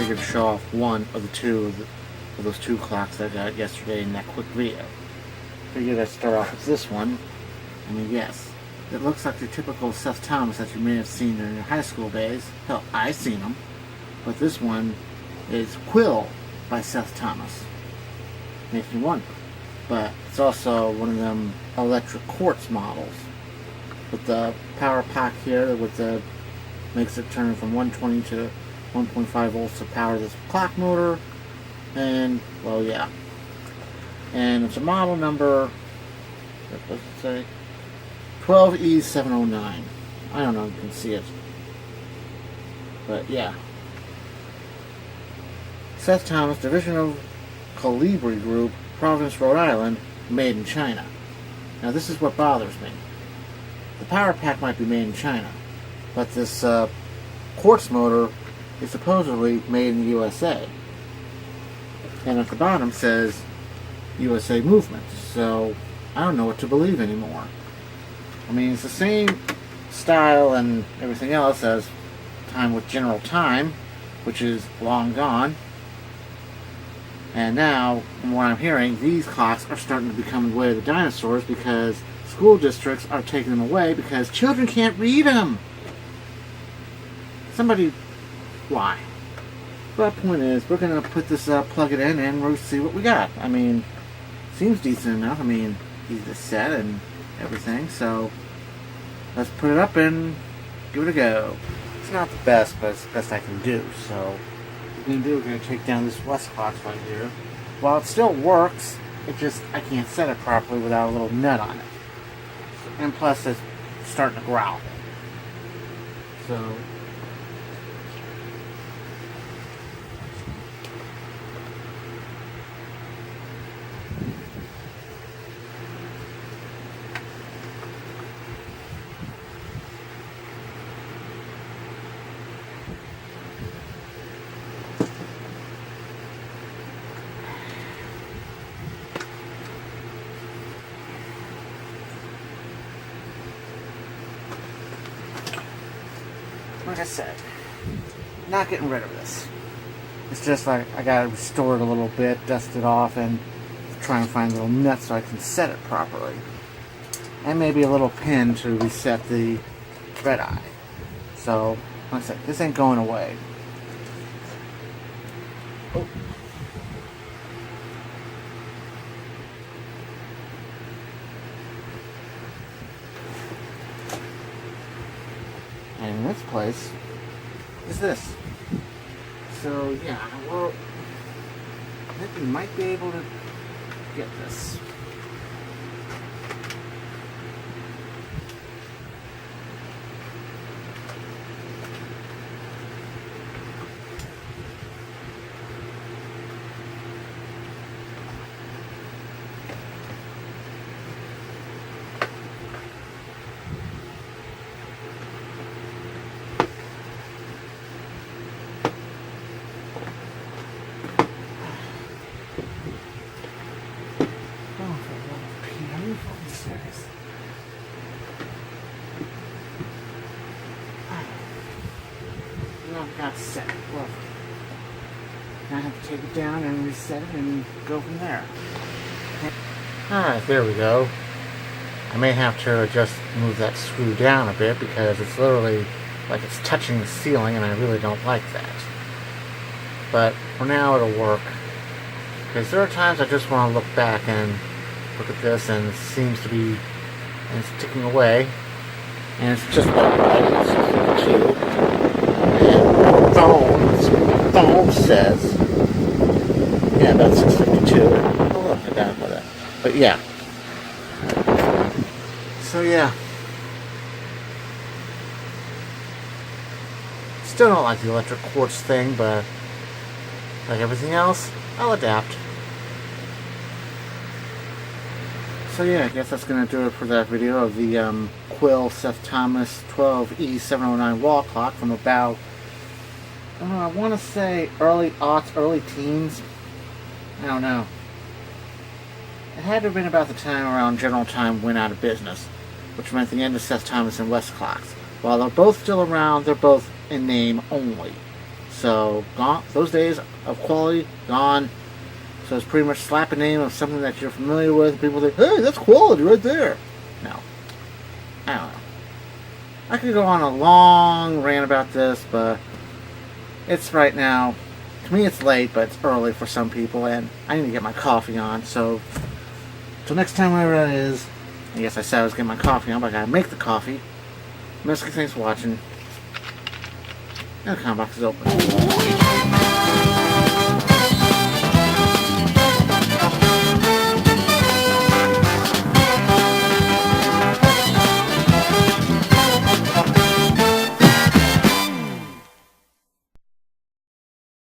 figured to show off one of the two of those two clocks I got yesterday in that quick video. Figured I'd start off with this one. I mean, yes, it looks like your typical Seth Thomas that you may have seen in your high school days. Hell, I've seen them. But this one is Quill by Seth Thomas. Makes me wonder. But it's also one of them electric quartz models with the power pack here, with the makes it turn from 120 to 1.5 volts to power this clock motor. And well, yeah, and it's a model number, what does it say, 12E709. I don't know if you can see it, but yeah, Seth Thomas, division of Colibri Group, Providence, Rhode Island, made in China. Now this is what bothers me. The power pack might be made in China, but this quartz motor is supposedly made in the USA. And at the bottom says USA Movement, so I don't know what to believe anymore. I mean, it's the same style and everything else as time with General Time, which is long gone. And now, from what I'm hearing, these clocks are starting to become the way of the dinosaurs because school districts are taking them away because children can't read them. Somebody, why? But the point is, we're going to put this plug it in and we'll see what we got. I mean, seems decent enough. I mean, easy to set and everything. So, let's put it up and give it a go. It's not the best, but it's the best I can do. So, what we're going to do, we're going to take down this Westclox right here. While it still works, it just, I can't set it properly without a little nut on it. And plus, it's starting to growl. So, like I said, not getting rid of this. It's just like I gotta restore it a little bit, dust it off, and try and find little nuts so I can set it properly. And maybe a little pin to reset the red eye. So, like I said, this ain't going away. Oh. And this place is this. So yeah, well, I think we might be able to get this. I've got set. Well, I have to take it down and reset it and go from there. Alright, there we go. I may have to just move that screw down a bit because it's literally like it's touching the ceiling and I really don't like that. But for now it'll work. Because there are times I just want to look back and look at this and it seems to be, and it's ticking away. And it's just about right. It's 52. Phone says, yeah, about 652. Oh, look, I got it with that. But yeah. So yeah. Still don't like the electric quartz thing, but like everything else, I'll adapt. So yeah, I guess that's going to do it for that video of the Quill Seth Thomas 12E709 wall clock from about, I want to say early aughts, early teens. I don't know. It had to have been about the time around General Time went out of business, which meant the end of Seth Thomas and Westclox. While they're both still around, they're both in name only. So, gone. Those days of quality, gone. So it's pretty much slap a name of something that you're familiar with. People think, hey, that's quality right there. No. I don't know. I could go on a long rant about this, but it's right now. To me, it's late, but it's early for some people, and I need to get my coffee on. So, till next time, whenever that is. I guess I said I was getting my coffee on, but I gotta make the coffee. Eskie, thanks for watching. And the comment box is open.